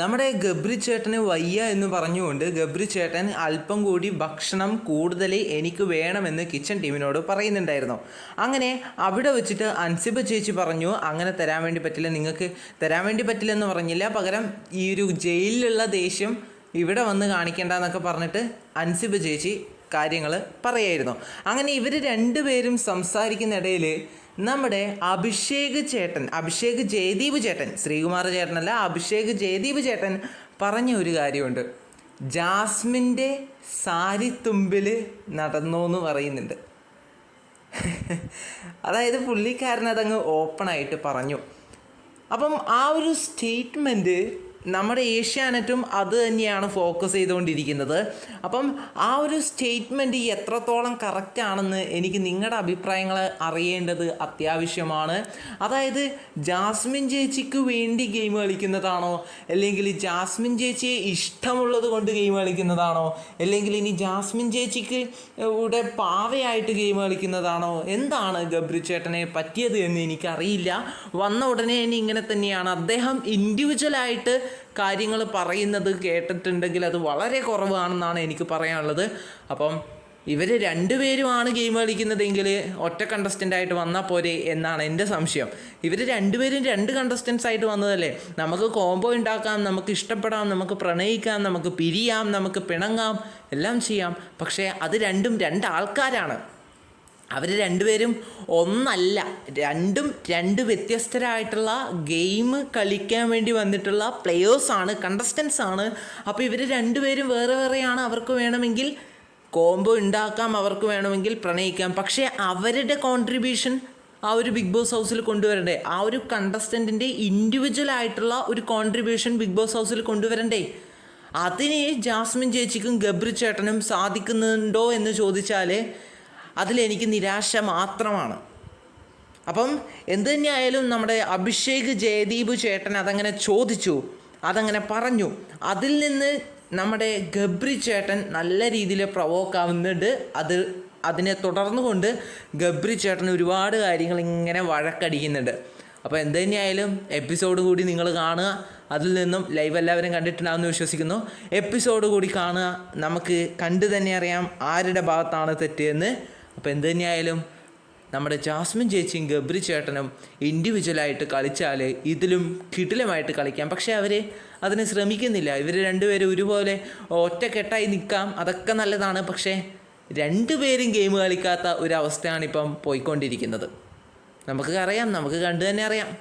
നമ്മുടെ ഗബ്രി ചേട്ടന് വയ്യ എന്ന് പറഞ്ഞുകൊണ്ട് ഗബ്രി ചേട്ടൻ അല്പം കൂടി ഭക്ഷണം കൂടുതൽ എനിക്ക് വേണമെന്ന് കിച്ചൺ ടീമിനോട് പറയുന്നുണ്ടായിരുന്നു. അങ്ങനെ അവിടെ വെച്ചിട്ട് അൻസിബ ചേച്ചി പറഞ്ഞു, അങ്ങനെ തരാൻ വേണ്ടി പറ്റില്ല, നിങ്ങൾക്ക് തരാൻ വേണ്ടി പറ്റില്ലെന്ന് പറഞ്ഞില്ല, പകരം ഈ ഒരു ജയിലിലുള്ള ദേഷ്യം ഇവിടെ വന്ന് കാണിക്കേണ്ട എന്നൊക്കെ പറഞ്ഞിട്ട് അൻസിബ ചേച്ചി കാര്യങ്ങൾ പറയായിരുന്നു. അങ്ങനെ ഇവർ രണ്ടുപേരും സംസാരിക്കുന്നിടയിൽ നമ്മുടെ അഭിഷേക് ജയദീപ് ചേട്ടൻ, ശ്രീകുമാർ ചേട്ടനല്ല, അഭിഷേക് ജയദീപ് ചേട്ടൻ പറഞ്ഞ ഒരു കാര്യമുണ്ട്. ജാസ്മിൻ്റെ സാരിത്തുമ്പിൽ നടന്നു എന്ന് പറയുന്നുണ്ട്. അതായത് പുള്ളിക്കാരൻ അതങ്ങ് ഓപ്പണായിട്ട് പറഞ്ഞു. അപ്പം ആ ഒരു സ്റ്റേറ്റ്മെൻറ്റ് നമ്മുടെ ഏഷ്യാനെറ്റും അത് തന്നെയാണ് ഫോക്കസ് ചെയ്തുകൊണ്ടിരിക്കുന്നത്. അപ്പം ആ ഒരു സ്റ്റേറ്റ്മെൻറ്റ് എത്രത്തോളം കറക്റ്റാണെന്ന് എനിക്ക് നിങ്ങളുടെ അഭിപ്രായങ്ങൾ അറിയേണ്ടത് അത്യാവശ്യമാണ്. അതായത് ജാസ്മിൻ ചേച്ചിക്ക് വേണ്ടി ഗെയിം കളിക്കുന്നതാണോ, അല്ലെങ്കിൽ ജാസ്മിൻ ചേച്ചിയെ ഇഷ്ടമുള്ളത് കൊണ്ട് ഗെയിം കളിക്കുന്നതാണോ, അല്ലെങ്കിൽ ഇനി ജാസ്മിൻ ചേച്ചിക്ക് ഇവിടെ പാവയായിട്ട് ഗെയിം കളിക്കുന്നതാണോ, എന്താണ് ഗബ്രി ചേട്ടനെ പറ്റിയത് എന്ന് എനിക്കറിയില്ല. വന്ന ഉടനെ ഇനി ഇങ്ങനെ തന്നെയാണ്. അദ്ദേഹം ഇൻഡിവിജ്വലായിട്ട് കാര്യങ്ങൾ പറയുന്നത് കേട്ടിട്ടുണ്ടെങ്കിൽ അത് വളരെ കുറവാണെന്നാണ് എനിക്ക് പറയാനുള്ളത്. അപ്പം ഇവർ രണ്ടുപേരുമാണ് ഗെയിം കളിക്കുന്നതെങ്കിൽ ഒറ്റ കണ്ടസ്റ്റൻ്റ് ആയിട്ട് വന്നാൽ പോരെ എന്നാണ് എൻ്റെ സംശയം. ഇവർ രണ്ടുപേരും രണ്ട് കണ്ടസ്റ്റൻസ് ആയിട്ട് വന്നതല്ലേ. നമുക്ക് കോംബോ ഉണ്ടാക്കാം, നമുക്ക് ഇഷ്ടപ്പെടാം, നമുക്ക് പ്രണയിക്കാം, നമുക്ക് പിരിയാം, നമുക്ക് പിണങ്ങാം, എല്ലാം ചെയ്യാം. പക്ഷേ അത് രണ്ടും രണ്ടാൾക്കാരാണ്. അവർ രണ്ടുപേരും ഒന്നല്ല, രണ്ടും രണ്ട് വ്യത്യസ്തരായിട്ടുള്ള ഗെയിം കളിക്കാൻ വേണ്ടി വന്നിട്ടുള്ള പ്ലെയേഴ്സാണ്, കണ്ടസ്റ്റൻസ് ആണ്. അപ്പോൾ ഇവർ രണ്ടുപേരും വേറെ വേറെയാണ്. അവർക്ക് വേണമെങ്കിൽ കോംബോ ഉണ്ടാക്കാം, അവർക്ക് വേണമെങ്കിൽ പ്രണയിക്കാം. പക്ഷേ അവരുടെ കോൺട്രിബ്യൂഷൻ ആ ഒരു ബിഗ് ബോസ് ഹൗസിൽ കൊണ്ടുവരണ്ടേ? ആ ഒരു കണ്ടസ്റ്റൻറ്റിൻ്റെ ഇൻഡിവിജ്വലായിട്ടുള്ള ഒരു കോൺട്രിബ്യൂഷൻ ബിഗ് ബോസ് ഹൗസിൽ കൊണ്ടുവരണ്ടേ? അതിന് ജാസ്മിൻ ചേച്ചിക്കും ഗബ്രി ചേട്ടനും സാധിക്കുന്നുണ്ടോ എന്ന് ചോദിച്ചാൽ അതിലെനിക്ക് നിരാശ മാത്രമാണ്. അപ്പം എന്തു തന്നെയായാലും നമ്മുടെ അഭിഷേക് ജയദീപ് ചേട്ടൻ അതങ്ങനെ ചോദിച്ചു, അതങ്ങനെ പറഞ്ഞു. അതിൽ നിന്ന് നമ്മുടെ ഗബ്രി ചേട്ടൻ നല്ല രീതിയിൽ പ്രൊവോക്കാവുന്നുണ്ട്. അതിനെ തുടർന്നുകൊണ്ട് ഗബ്രി ചേട്ടൻ ഒരുപാട് കാര്യങ്ങൾ ഇങ്ങനെ വഴക്കടിക്കുന്നുണ്ട്. അപ്പോൾ എന്തു തന്നെയായാലും എപ്പിസോഡ് കൂടി നിങ്ങൾ കാണുക. അതിൽ നിന്നും ലൈവ് എല്ലാവരും കണ്ടിട്ടുണ്ടാകുമെന്ന് വിശ്വസിക്കുന്നു. എപ്പിസോഡ് കൂടി കാണുക, നമുക്ക് കണ്ടു തന്നെ അറിയാം ആരുടെ ഭാഗത്താണ് തെറ്റ് എന്ന്. അപ്പോൾ എന്തു തന്നെയായാലും നമ്മുടെ ജാസ്മിൻ ചേച്ചിയും ഗബ്രി ചേട്ടനും ഇൻഡിവിജ്വലായിട്ട് കളിച്ചാൽ ഇതിലും കിടിലമായിട്ട് കളിക്കാം. പക്ഷേ അവർ അതിന് ശ്രമിക്കുന്നില്ല. ഇവർ രണ്ടുപേരും ഒരുപോലെ ഒറ്റക്കെട്ടായി നിൽക്കാം, അതൊക്കെ നല്ലതാണ്. പക്ഷേ രണ്ടുപേരും ഗെയിം കളിക്കാത്ത ഒരവസ്ഥയാണ് ഇപ്പം പോയിക്കൊണ്ടിരിക്കുന്നത്. നമുക്ക് കണ്ടു തന്നെ അറിയാം.